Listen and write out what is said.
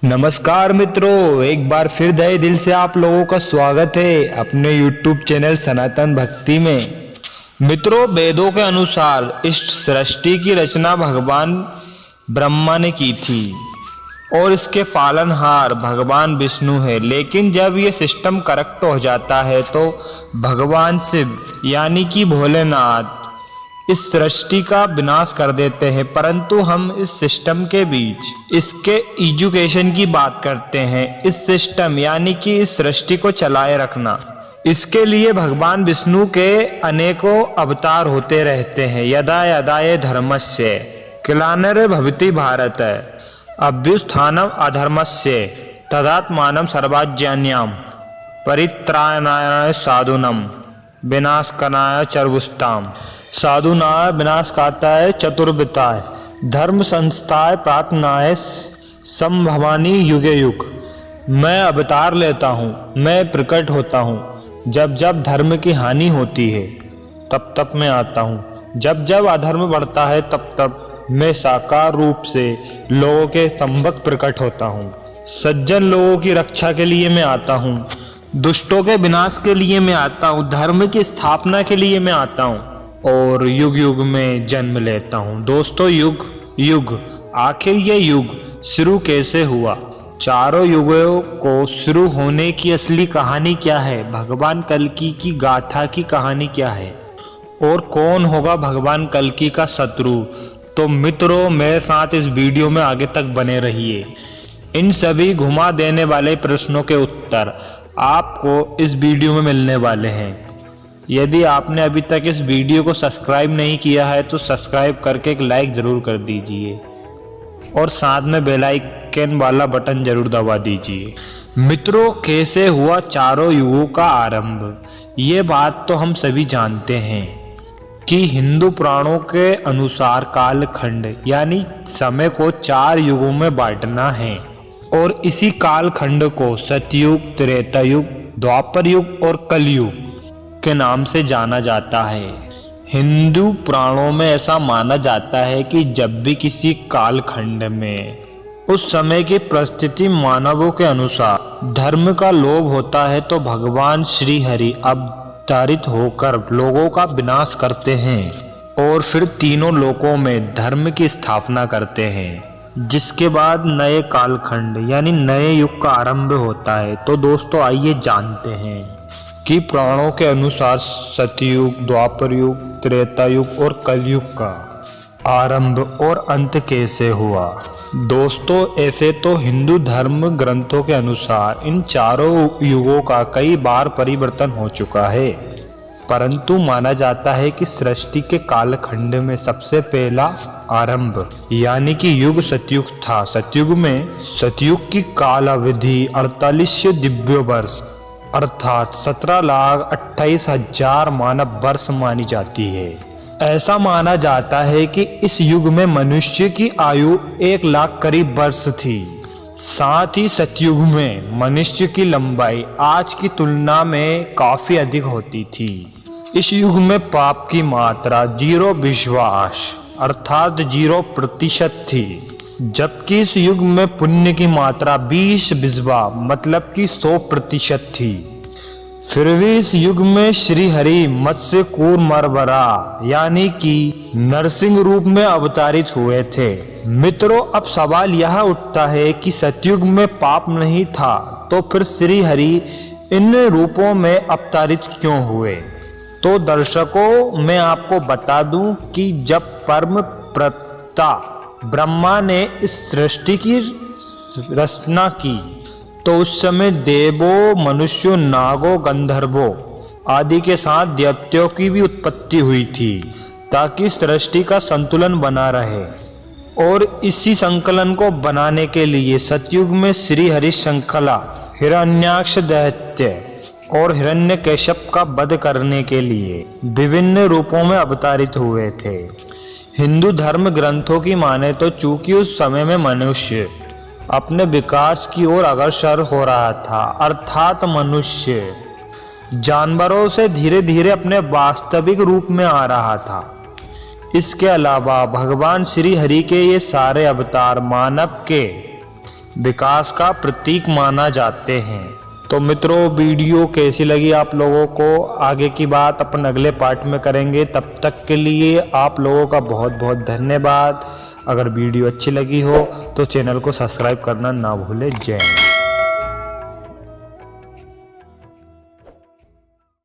नमस्कार मित्रों, एक बार फिर तहे दिल से आप लोगों का स्वागत है अपने YouTube चैनल सनातन भक्ति में। मित्रों, वेदों के अनुसार इस सृष्टि की रचना भगवान ब्रह्मा ने की थी और इसके पालनहार भगवान विष्णु है। लेकिन जब ये सिस्टम करेक्ट हो जाता है तो भगवान शिव यानी कि भोलेनाथ इस सृष्टि का विनाश कर देते हैं। परंतु हम इस सिस्टम के बीच इसके एजुकेशन की बात करते हैं। इस सिस्टम यानी कि इस सृष्टि को चलाए रखना, इसके लिए भगवान विष्णु के अनेकों अवतार होते रहते हैं। यदा यदा ये धर्मस्य ग्लानिर्भवति भारत अभ्युत्थानम् अधर्मस्य तदात्मानं सर्वज्ञान्यां परित्राणाय साधूनां विनाशकाय चतुर्भुजाम् साधुनाय विनाशकाय चतुर्विताय धर्म संस्थाय प्रार्थनाय संभवानी युगे युग। मैं अवतार लेता हूँ, मैं प्रकट होता हूँ। जब जब धर्म की हानि होती है तब तब मैं आता हूँ। जब जब अधर्म बढ़ता है तब तब मैं साकार रूप से लोगों के सम्मुख प्रकट होता हूँ। सज्जन लोगों की रक्षा के लिए मैं आता हूँ, दुष्टों के विनाश के लिए मैं आता हूँ, धर्म की स्थापना के लिए मैं आता हूँ और युग युग में जन्म लेता हूँ। दोस्तों, युग आखिर ये युग शुरू कैसे हुआ? चारों युगों को शुरू होने की असली कहानी क्या है? भगवान कल्कि की गाथा की कहानी क्या है? और कौन होगा भगवान कल्कि का शत्रु? तो मित्रों, मेरे साथ इस वीडियो में आगे तक बने रहिए। इन सभी घुमा देने वाले प्रश्नों के उत्तर आपको इस वीडियो में मिलने वाले हैं। यदि आपने अभी तक इस वीडियो को सब्सक्राइब नहीं किया है तो सब्सक्राइब करके एक लाइक ज़रूर कर दीजिए और साथ में बेल आइकन वाला बटन ज़रूर दबा दीजिए। मित्रों, कैसे हुआ चारों युगों का आरंभ? ये बात तो हम सभी जानते हैं कि हिंदू पुराणों के अनुसार कालखंड यानी समय को 4 युगों में बांटना है और इसी कालखंड को सतयुग, त्रेता युग, द्वापर युग और कलयुग के नाम से जाना जाता है। हिंदू पुराणों में ऐसा माना जाता है कि जब भी किसी कालखंड में उस समय की परिस्थिति मानवों के अनुसार धर्म का लोभ होता है तो भगवान श्री हरि अवतरित होकर लोगों का विनाश करते हैं और फिर तीनों लोकों में धर्म की स्थापना करते हैं, जिसके बाद नए कालखंड यानी नए युग का आरंभ होता है। तो दोस्तों, आइए जानते हैं कि पुराणों के अनुसार सतयुग, द्वापर युग, त्रेता युग और कलयुग का आरंभ और अंत कैसे हुआ। दोस्तों, ऐसे तो हिंदू धर्म ग्रंथों के अनुसार इन चारों युगों का कई बार परिवर्तन हो चुका है, परंतु माना जाता है कि सृष्टि के कालखंड में सबसे पहला आरंभ यानी कि युग सतयुग था। सतयुग में सतयुग की काल अवधि 48 दिव्य वर्ष अर्थात 17,28,000 मानव वर्ष मानी जाती है। ऐसा माना जाता है कि इस युग में मनुष्य की आयु 1 लाख करीब वर्ष थी। साथ ही सतयुग में मनुष्य की लंबाई आज की तुलना में काफी अधिक होती थी। इस युग में पाप की मात्रा 0 विश्वास अर्थात 0% थी, जबकि इस युग में पुण्य की मात्रा 20 विश्वा मतलब कि 100% थी। फिर भी इस युग में श्री हरि मत्स्य कूर्मरवरा यानी कि नरसिंह रूप में अवतारित हुए थे। मित्रों, अब सवाल यह उठता है कि सतयुग में पाप नहीं था तो फिर श्री हरि इन रूपों में अवतारित क्यों हुए? तो दर्शकों, मैं आपको बता दूं कि जब परम प्रता ब्रह्मा ने इस सृष्टि की रचना की तो उस समय देवों, मनुष्यों, नागों, गंधर्वों आदि के साथ दैत्यों की भी उत्पत्ति हुई थी ताकि सृष्टि का संतुलन बना रहे। और इसी संकलन को बनाने के लिए सतयुग में श्री हरि श्रृंखला हिरण्याक्ष दैत्य और हिरण्यकश्यप का वध करने के लिए विभिन्न रूपों में अवतारित हुए थे। हिंदू धर्म ग्रंथों की माने तो चूंकि उस समय में मनुष्य अपने विकास की ओर अग्रसर हो रहा था, अर्थात मनुष्य जानवरों से धीरे धीरे अपने वास्तविक रूप में आ रहा था। इसके अलावा भगवान श्री हरि के ये सारे अवतार मानव के विकास का प्रतीक माना जाते हैं। तो मित्रों, वीडियो कैसी लगी आप लोगों को, आगे की बात अपन अगले पार्ट में करेंगे। तब तक के लिए आप लोगों का बहुत बहुत धन्यवाद। अगर वीडियो अच्छी लगी हो तो चैनल को सब्सक्राइब करना ना भूलें। जय हिंद।